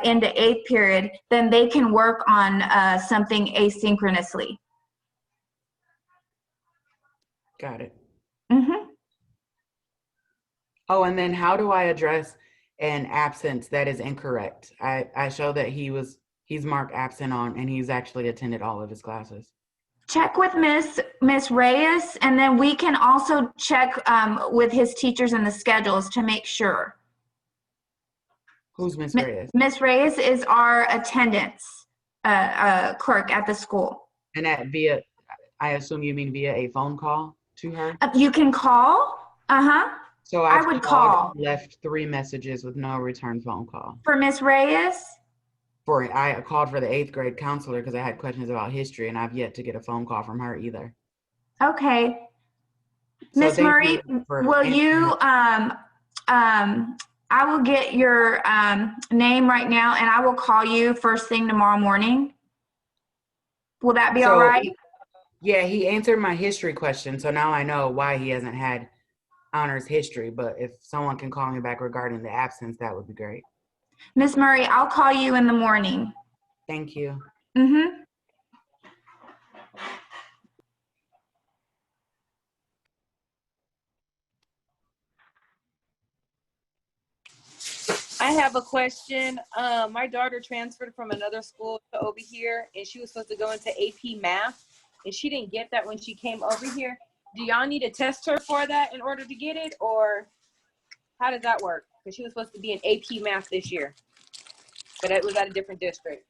into 8th period, then they can work on something asynchronously. Got it. Mm-hmm. Oh, and then how do I address an absence that is incorrect? I show that he's marked absent on, and he's actually attended all of his classes. Check with Miss Reyes, and then we can also check with his teachers and the schedules to make sure. Who's Miss Reyes? Miss Reyes is our attendance clerk at the school. And I assume you mean via a phone call to her? You can call. So I would call. Left 3 messages with no return phone call. For Miss Reyes? I called for the 8th grade counselor because I had questions about history, and I've yet to get a phone call from her either. Okay. Miss Murray, will you, I will get your name right now, and I will call you first thing tomorrow morning. Will that be all right? Yeah, he answered my history question, so now I know why he hasn't had honors history, but if someone can call me back regarding the absence, that would be great. Miss Murray, I'll call you in the morning. Thank you. Mm-hmm. I have a question. My daughter transferred from another school to over here, and she was supposed to go into AP Math, and she didn't get that when she came over here. Do y'all need to test her for that in order to get it, or how does that work? Because she was supposed to be in AP Math this year, but it was at a different district.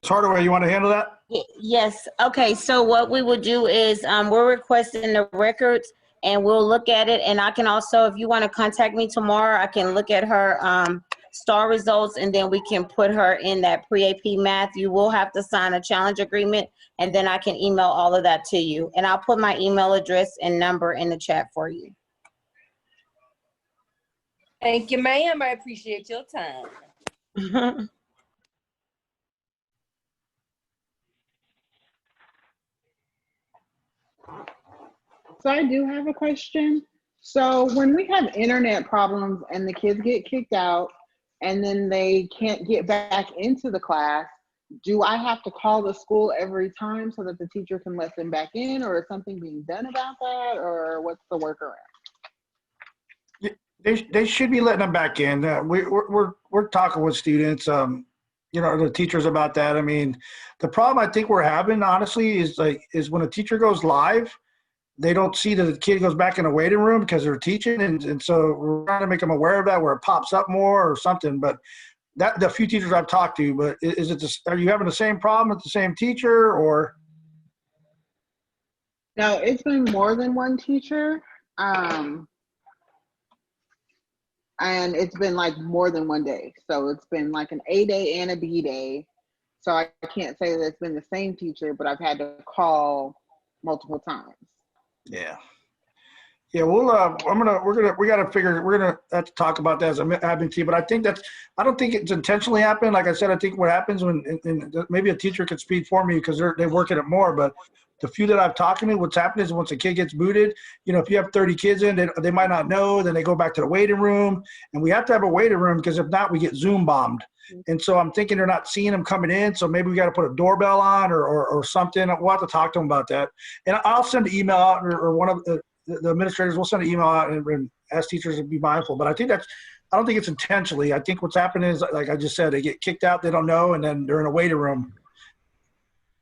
Hardaway, you want to handle that? Yes. Okay. So what we will do is we're requesting the records, and we'll look at it. And I can also, if you want to contact me tomorrow, I can look at her STAR results, and then we can put her in that pre-AP Math. You will have to sign a challenge agreement, and then I can email all of that to you. And I'll put my email address and number in the chat for you. Thank you, ma'am. I appreciate your time. So I do have a question. So when we have internet problems and the kids get kicked out and then they can't get back into the class, do I have to call the school every time so that the teacher can let them back in, or is something being done about that, or what's the workaround? They should be letting them back in. We're talking with students, the teachers about that. I mean, the problem I think we're having, honestly, is when a teacher goes live, they don't see that the kid goes back in the waiting room because they're teaching, and so we're trying to make them aware of that, where it pops up more or something. But that the few teachers I've talked to, but is it just, are you having the same problem with the same teacher, or? No, it's been more than one teacher. And it's been like more than one day. So it's been like an A day and a B day. So I can't say that it's been the same teacher, but I've had to call multiple times. Yeah. Yeah, we gotta have to talk about that as a admin team, but I don't think it's intentionally happened. Like I said, I think what happens when, and maybe a teacher could speak for me because they work at it more, but the few that I've talked to, what's happening is once a kid gets booted, if you have 30 kids in, they might not know, then they go back to the waiting room, and we have to have a waiting room because if not, we get Zoom bombed. And so I'm thinking they're not seeing them coming in, so maybe we got to put a doorbell on or something. We'll have to talk to them about that. And I'll send an email out, or one of the administrators will send an email out and ask teachers to be mindful. But I don't think it's intentionally. I think what's happening is, like I just said, they get kicked out, they don't know, and then they're in a waiting room.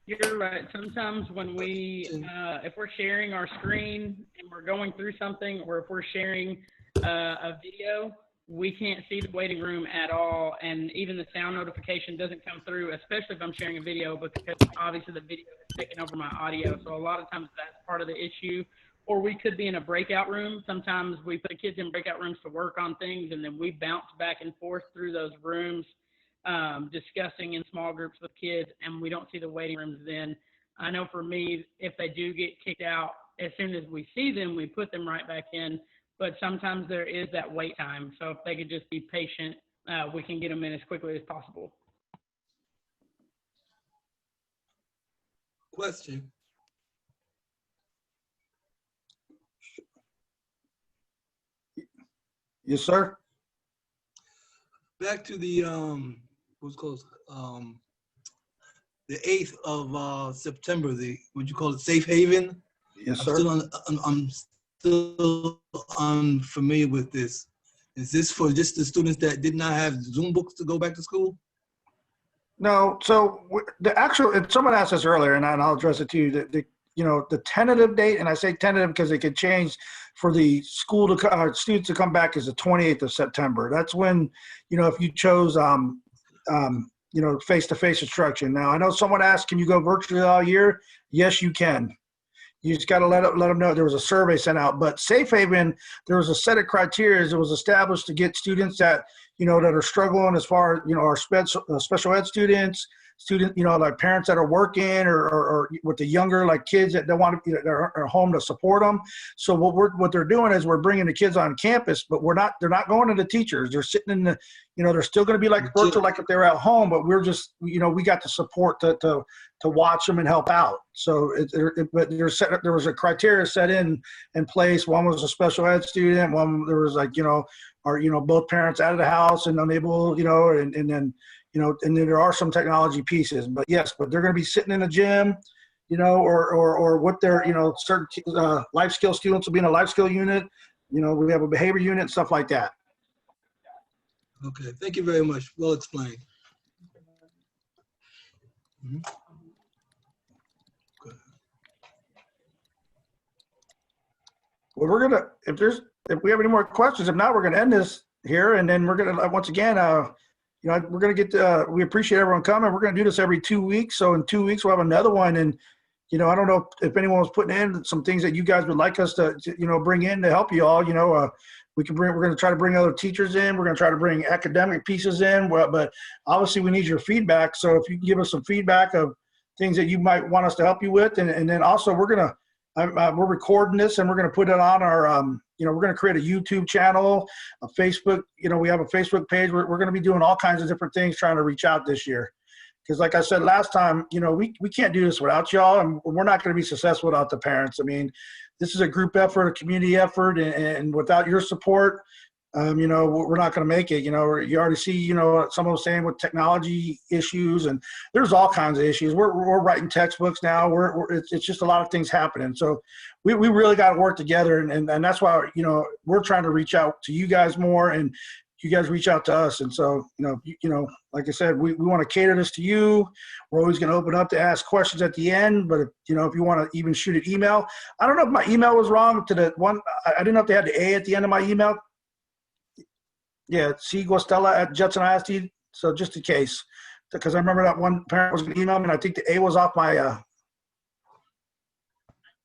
You're right. Sometimes when if we're sharing our screen and we're going through something, or if we're sharing a video, we can't see the waiting room at all. And even the sound notification doesn't come through, especially if I'm sharing a video, because obviously the video is taking over my audio. So a lot of times that's part of the issue. Or we could be in a breakout room. Sometimes we put the kids in breakout rooms to work on things, and then we bounce back and forth through those rooms, discussing in small groups with kids, and we don't see the waiting rooms then. I know for me, if they do get kicked out, as soon as we see them, we put them right back in. But sometimes there is that wait time. So if they could just be patient, we can get them in as quickly as possible. Question. Yes, sir. Back to the what's called the 8th of September. Would you call it safe haven? Yes, sir. I'm still unfamiliar with this. Is this for just the students that did not have Zoom books to go back to school? No. So and someone asked us earlier, and I'll address it to you. The tentative date, and I say tentative because it could change, for the school to students to come back is the 28th of September. That's when, if you chose, face-to-face instruction. Now, I know someone asked, can you go virtually all year? Yes, you can. You just got to let them know. There was a survey sent out, but Safe Haven, there was a set of criteria that was established to get students that are struggling, as far as our special ed students, like parents that are working, or with the younger, like kids that don't want to, they're home to support them. So what they're doing is we're bringing the kids on campus, but they're not going to the teachers. They're sitting in the, they're still going to be like virtual, like if they're at home, but we're just, we got the support to watch them and help out. So but there was a criteria set in place. One was a special ed student. One, there was both parents out of the house and unable, and then there are some technology pieces, but yes, but they're going to be sitting in a gym, or what their, certain life skill students will be in a life skill unit. We have a behavior unit, stuff like that. Okay, thank you very much. Well explained. Mm-hmm. Well, if we have any more questions, if not, we're gonna end this here, and then we're gonna once again, we're gonna get. We appreciate everyone coming. We're gonna do this every 2 weeks, so in 2 weeks we'll have another one. And I don't know if anyone was putting in some things that you guys would like us to bring in to help you all. We're gonna try to bring other teachers in. We're gonna try to bring academic pieces in. But obviously we need your feedback. So if you can give us some feedback of things that you might want us to help you with, and then also we're gonna we're recording this and we're going to put it on our, we're going to create a YouTube channel, a Facebook, we have a Facebook page. We're going to be doing all kinds of different things trying to reach out this year. Because like I said last time, we can't do this without y'all, and we're not going to be successful without the parents. I mean, this is a group effort, a community effort, and without your support, we're not going to make it. You already see, some of them saying with technology issues, and there's all kinds of issues. We're writing textbooks now. It's just a lot of things happening. So we really got to work together, and that's why, we're trying to reach out to you guys more, and you guys reach out to us. And so, like I said, we want to cater this to you. We're always going to open up to ask questions at the end, but if you want to even shoot an email, I don't know if my email was wrong to the one. I didn't know if they had the A at the end of my email. Yeah, C. Guastella at Judson ISD. So just in case, because I remember that one parent was going to email me, and I think the A was off my.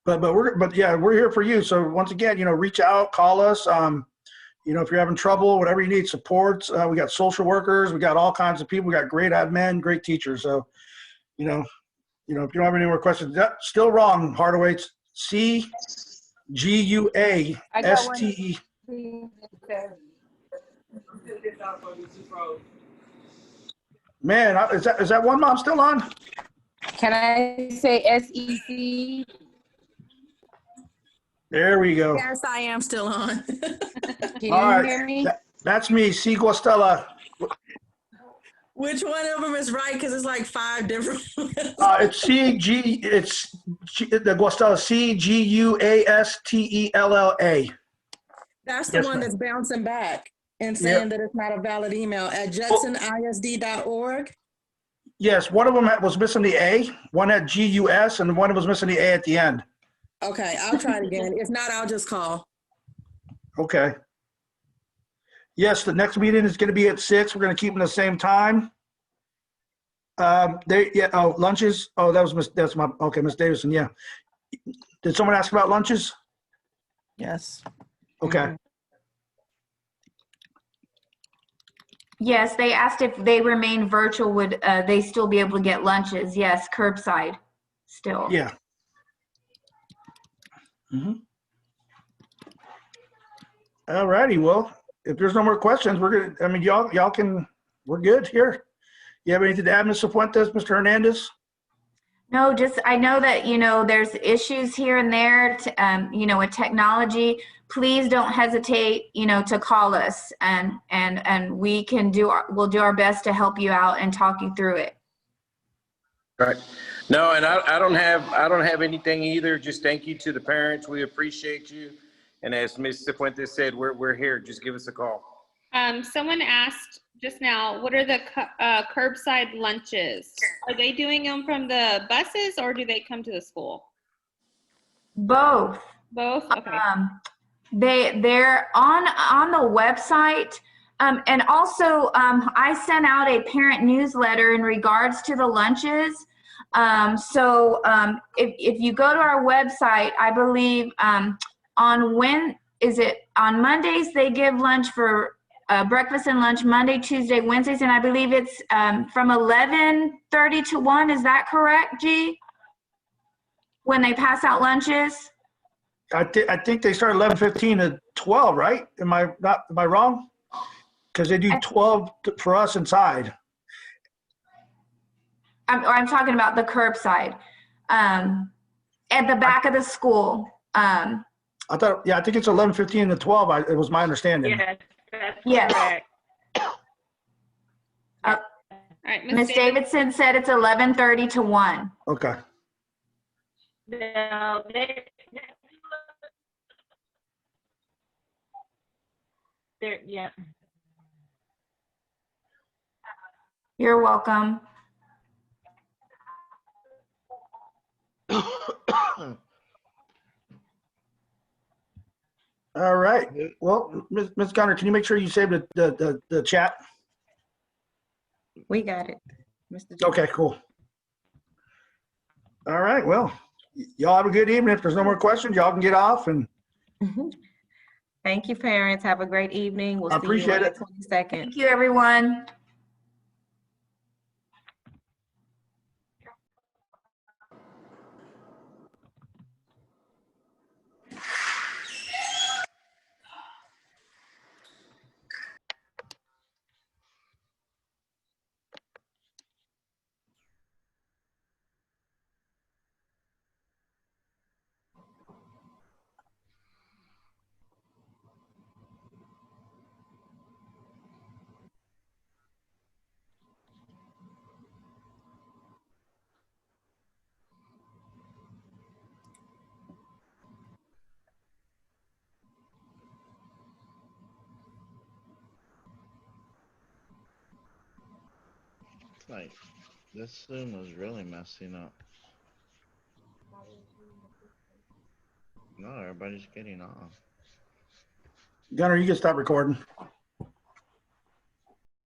But yeah, we're here for you. So once again, reach out, call us. If you're having trouble, whatever you need, supports. We got social workers. We got all kinds of people. We got great admin, great teachers. So, if you don't have any more questions, that's still wrong. Hardaway, it's CGUASTE. Man, is that one mom still on? Can I say SEC? There we go. Yes, I am still on. Can All you right. hear me? That's me, C. Guastella. Which one of them is right? Because it's like 5 different. It's the Guastella, CGUASTELLA. That's the one that's bouncing back and saying that it's not a valid email at judsonISD.org. Yes, one of them was missing the A. One had GUS, and one was missing the A at the end. Okay, I'll try it again. If not, I'll just call. Okay. Yes, the next meeting is going to be at 6. We're going to keep them the same time. Lunches. Oh, Miss Davison. Yeah. Did someone ask about lunches? Yes. Okay. Yes, they asked if they remain virtual, would they still be able to get lunches? Yes, curbside still. Yeah. All righty. Well, if there's no more questions, we're good. Y'all can, we're good here. You have anything to add, Ms. Cifuentes, Mr. Hernandez? No, just I know that there's issues here and there, with technology. Please don't hesitate, to call us, and we can we'll do our best to help you out and talk you through it. Right. No, and I don't have anything either. Just thank you to the parents. We appreciate you. And as Ms. Cifuentes said, we're here. Just give us a call. Someone asked just now, what are the curbside lunches? Are they doing them from the buses, or do they come to the school? Both. Both? Okay. They're on the website. And also, I sent out a parent newsletter in regards to the lunches. So if you go to our website, I believe on Mondays they give lunch for breakfast and lunch, Monday, Tuesday, Wednesdays, and I believe it's from 11:30 to 1. Is that correct, G? When they pass out lunches? I think they start 11:15 to 12, right? Am I wrong? Because they do 12 for us inside. I'm talking about the curbside, at the back of the school. I think it's 11:15 to 12. It was my understanding. Yes, that's correct. All right, Ms. Davidson said it's 11:30 to 1. Okay. No, yeah. You're welcome. All right. Well, Ms. Gunner, can you make sure you save the chat? We got it, Mr. Okay, cool. All right. Well, y'all have a good evening. If there's no more questions, y'all can get off. And Thank you, parents. Have a great evening. We'll I see you appreciate on the it. 22nd. Thank you, everyone. Like, this Zoom was really messing up. No, everybody's getting off. Gunner, you can stop recording.